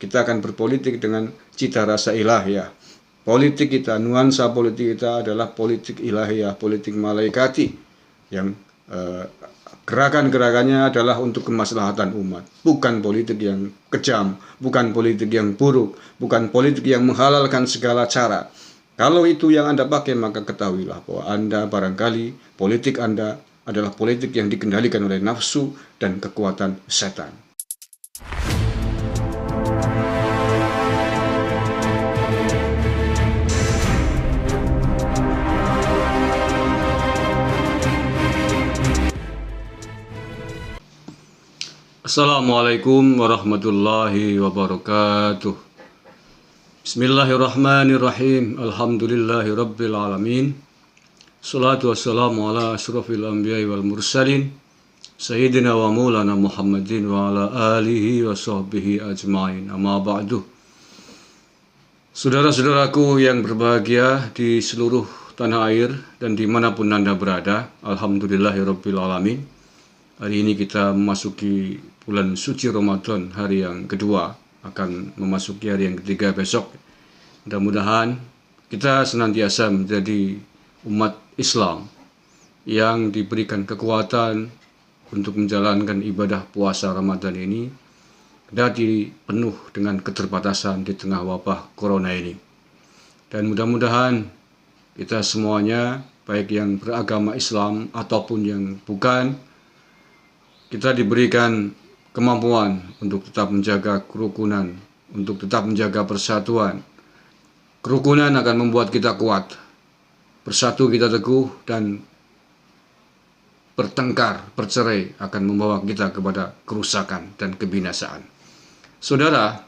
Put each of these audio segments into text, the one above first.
kita akan berpolitik dengan cita rasa ilahiyah. Politik kita, nuansa politik kita adalah politik ilahiyah, politik malaikati yang gerakan-gerakannya adalah untuk kemaslahatan umat, bukan politik yang kejam, bukan politik yang buruk, bukan politik yang menghalalkan segala cara. Kalau itu yang Anda pakai, maka ketahuilah bahwa Anda barangkali politik Anda adalah politik yang dikendalikan oleh nafsu dan kekuatan setan. Assalamualaikum warahmatullahi wabarakatuh. Bismillahirrahmanirrahim. Alhamdulillahi rabbil alamin. Salatu wassalamu ala asyrafil anbiya'i wal mursalin Sayyidina wa maulana Muhammadin wa ala alihi wa sahbihi ajma'in. Amma ba'du. Saudara-saudaraku yang berbahagia di seluruh tanah air dan dimanapun Anda berada, Alhamdulillahi rabbil alamin. Hari ini kita memasuki bulan suci Ramadan, hari yang kedua, akan memasuki hari yang ketiga besok. Mudah-mudahan kita senantiasa menjadi umat Islam yang diberikan kekuatan untuk menjalankan ibadah puasa Ramadan ini, kendati penuh dengan keterbatasan di tengah wabah corona ini. Dan mudah-mudahan kita semuanya, baik yang beragama Islam ataupun yang bukan, kita diberikan kemampuan untuk tetap menjaga kerukunan, untuk tetap menjaga persatuan. Kerukunan akan membuat kita kuat. Bersatu kita teguh, dan bertengkar, bercerai akan membawa kita kepada kerusakan dan kebinasaan. Saudara,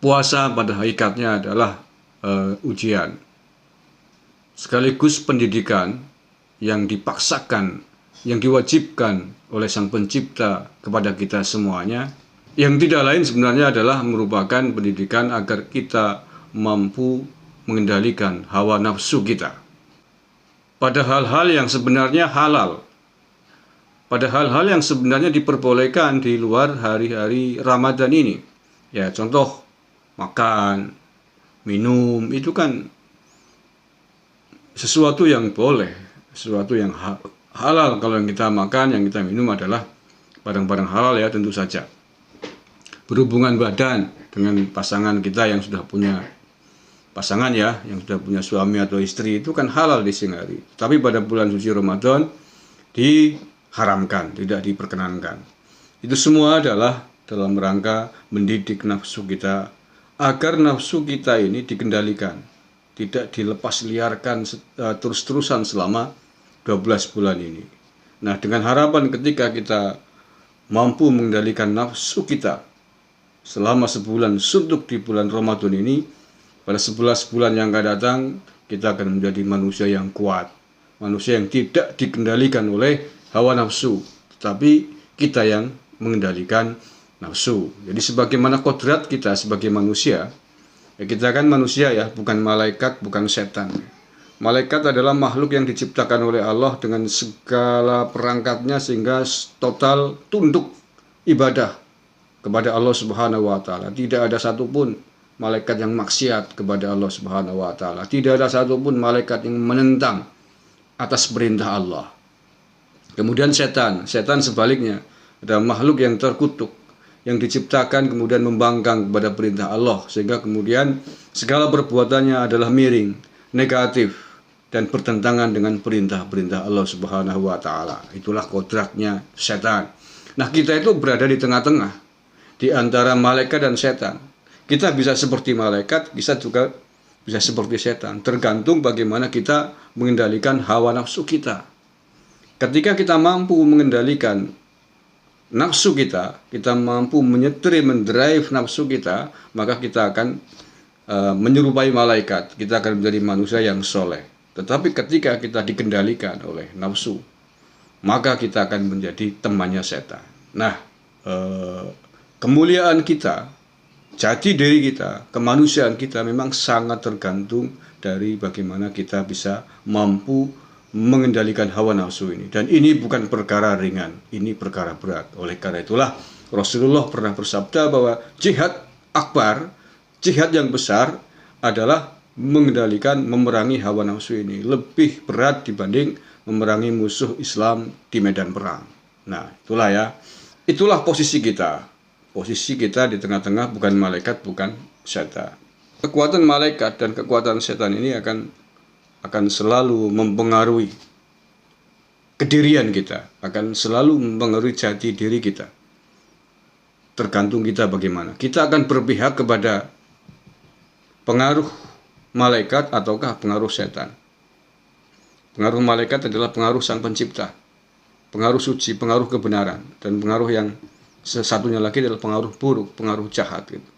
puasa pada hakikatnya adalah ujian, sekaligus pendidikan yang dipaksakan, yang diwajibkan oleh Sang Pencipta kepada kita semuanya, yang tidak lain sebenarnya adalah merupakan pendidikan agar kita mampu mengendalikan hawa nafsu kita pada hal-hal yang sebenarnya halal, pada hal-hal yang sebenarnya diperbolehkan di luar hari-hari Ramadan ini. Ya, contoh makan, minum, itu kan sesuatu yang boleh, sesuatu yang halal. Kalau yang kita makan, yang kita minum adalah barang-barang halal, ya tentu saja. Berhubungan badan dengan pasangan kita yang sudah punya pasangan, ya, yang sudah punya suami atau istri, itu kan halal di siang hari. Tapi pada bulan suci Ramadan diharamkan, tidak diperkenankan. Itu semua adalah dalam rangka mendidik nafsu kita, agar nafsu kita ini dikendalikan, tidak dilepas liarkan terus-terusan selama 12 bulan ini. Nah, dengan harapan ketika kita mampu mengendalikan nafsu kita selama sebulan suntuk di bulan Ramadan ini, pada 11 bulan yang akan datang kita akan menjadi manusia yang kuat, manusia yang tidak dikendalikan oleh hawa nafsu, tetapi kita yang mengendalikan nafsu. Jadi sebagaimana kodrat kita sebagai manusia, ya kita kan manusia, ya, bukan malaikat, bukan setan. Malaikat adalah makhluk yang diciptakan oleh Allah dengan segala perangkatnya sehingga total tunduk ibadah kepada Allah Subhanahu wa taala. Tidak ada satupun malaikat yang maksiat kepada Allah Subhanahu wa taala. Tidak ada satupun malaikat yang menentang atas perintah Allah. Kemudian setan sebaliknya adalah makhluk yang terkutuk, yang diciptakan kemudian membangkang kepada perintah Allah, sehingga kemudian segala perbuatannya adalah miring, negatif, dan bertentangan dengan perintah-perintah Allah Subhanahu wa taala. Itulah kodratnya setan. Nah, kita itu berada di tengah-tengah, di antara malaikat dan setan. Kita bisa seperti malaikat, bisa juga bisa seperti setan, tergantung bagaimana kita mengendalikan hawa nafsu kita. Ketika kita mampu mengendalikan nafsu kita mampu menyetir, mendrive nafsu kita, maka kita akan menyerupai malaikat, kita akan menjadi manusia yang soleh. Tetapi ketika kita dikendalikan oleh nafsu, maka kita akan menjadi temannya setan. Nah, kemuliaan kita, jati diri kita, kemanusiaan kita memang sangat tergantung dari bagaimana kita bisa mampu mengendalikan hawa nafsu ini. Dan ini bukan perkara ringan, ini perkara berat. Oleh karena itulah Rasulullah pernah bersabda bahwa jihad akbar, jihad yang besar adalah mengendalikan, memerangi hawa nafsu ini. Lebih berat dibanding memerangi musuh Islam di medan perang. Nah, itulah ya. Itulah posisi kita. Posisi kita di tengah-tengah, bukan malaikat, bukan setan. Kekuatan malaikat dan kekuatan setan ini akan selalu mempengaruhi kedirian kita, akan selalu mempengaruhi jati diri kita. Tergantung kita bagaimana. Kita akan berpihak kepada pengaruh malaikat ataukah pengaruh setan. Pengaruh malaikat adalah pengaruh Sang Pencipta, pengaruh suci, pengaruh kebenaran, dan pengaruh yang satunya lagi adalah pengaruh buruk, pengaruh jahat gitu.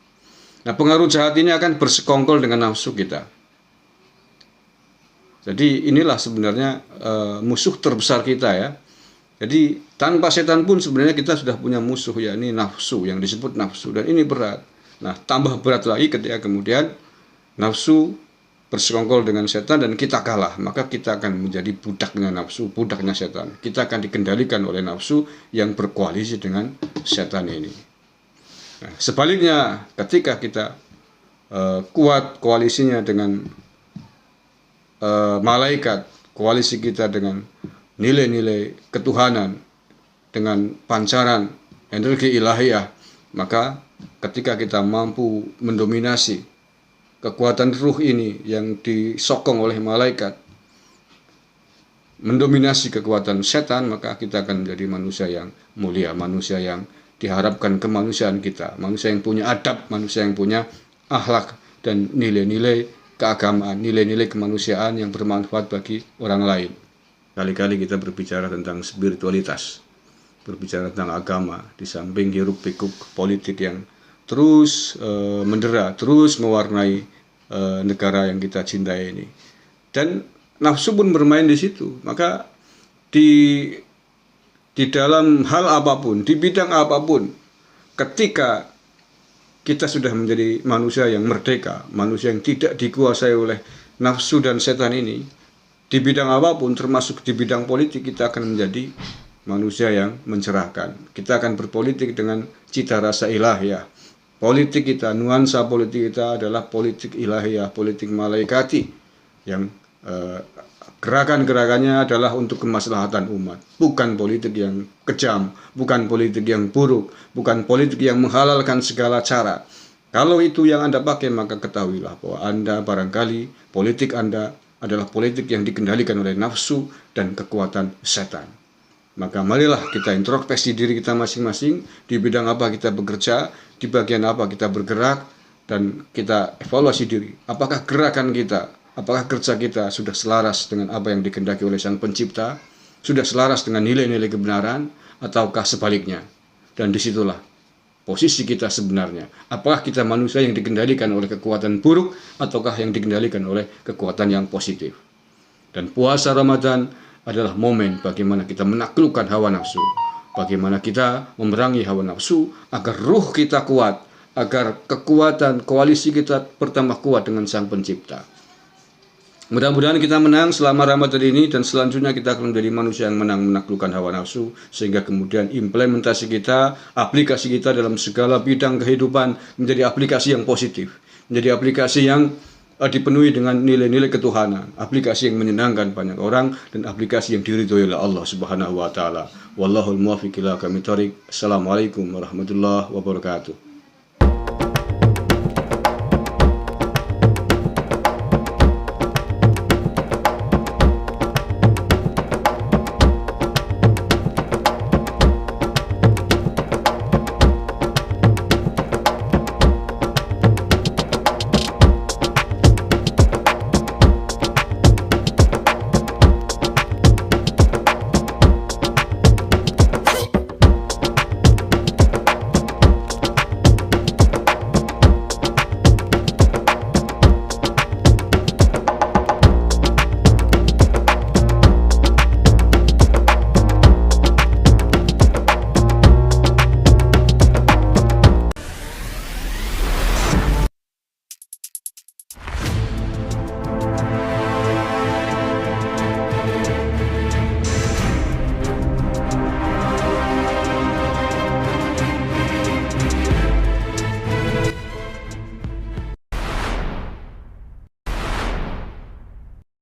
Nah, pengaruh jahat ini akan bersekongkol dengan nafsu kita. Jadi inilah sebenarnya musuh terbesar kita ya. Jadi tanpa setan pun sebenarnya kita sudah punya musuh, yakni nafsu, yang disebut nafsu, dan ini berat. Nah, tambah berat lagi ketika kemudian nafsu bersekongkol dengan setan dan kita kalah, maka kita akan menjadi budaknya nafsu, budaknya setan. Kita akan dikendalikan oleh nafsu yang berkoalisi dengan setan ini. Nah, sebaliknya ketika kita kuat koalisinya dengan malaikat, koalisi kita dengan nilai-nilai ketuhanan, dengan pancaran energi ilahiyah, maka ketika kita mampu mendominasi kekuatan ruh ini yang disokong oleh malaikat, mendominasi kekuatan setan, maka kita akan menjadi manusia yang mulia, manusia yang diharapkan kemanusiaan kita, manusia yang punya adab, manusia yang punya akhlak dan nilai-nilai keagamaan, nilai-nilai kemanusiaan yang bermanfaat bagi orang lain. Kali-kali kita berbicara tentang spiritualitas, berbicara tentang agama, di samping hiruk-pikuk politik yang terus mendera, terus mewarnai negara yang kita cintai ini. Dan nafsu pun bermain di situ. Maka di dalam hal apapun, di bidang apapun, ketika kita sudah menjadi manusia yang merdeka, manusia yang tidak dikuasai oleh nafsu dan setan ini, di bidang apapun, termasuk di bidang politik, kita akan menjadi manusia yang mencerahkan. Kita akan berpolitik dengan cita rasa ilahiyah. Politik kita, nuansa politik kita adalah politik ilahiyah, politik malaikati, yang gerakan-gerakannya adalah untuk kemaslahatan umat. Bukan politik yang kejam, bukan politik yang buruk, bukan politik yang menghalalkan segala cara. Kalau itu yang Anda pakai, maka ketahuilah bahwa Anda barangkali politik Anda adalah politik yang dikendalikan oleh nafsu dan kekuatan setan. Maka marilah kita introspeksi diri kita masing-masing, di bidang apa kita bekerja, di bagian apa kita bergerak, dan kita evaluasi diri. Apakah gerakan kita, apakah kerja kita sudah selaras dengan apa yang dikehendaki oleh Sang Pencipta, sudah selaras dengan nilai-nilai kebenaran, ataukah sebaliknya. Dan disitulah posisi kita sebenarnya. Apakah kita manusia yang dikendalikan oleh kekuatan buruk, ataukah yang dikendalikan oleh kekuatan yang positif. Dan puasa Ramadan adalah momen bagaimana kita menaklukkan hawa nafsu, bagaimana kita memerangi hawa nafsu agar ruh kita kuat, agar kekuatan koalisi kita bertambah kuat dengan Sang Pencipta. Mudah-mudahan kita menang selama Ramadan ini, dan selanjutnya kita akan menjadi manusia yang menang menaklukkan hawa nafsu, sehingga kemudian implementasi kita, aplikasi kita dalam segala bidang kehidupan menjadi aplikasi yang positif, menjadi aplikasi yang dipenuhi dengan nilai-nilai ketuhanan, aplikasi yang menyenangkan banyak orang, dan aplikasi yang diridhoi oleh Allah Subhanahu wa taala. Wallahul muwaffiq ila aqwamit thoriq. Assalamualaikum warahmatullahi wabarakatuh.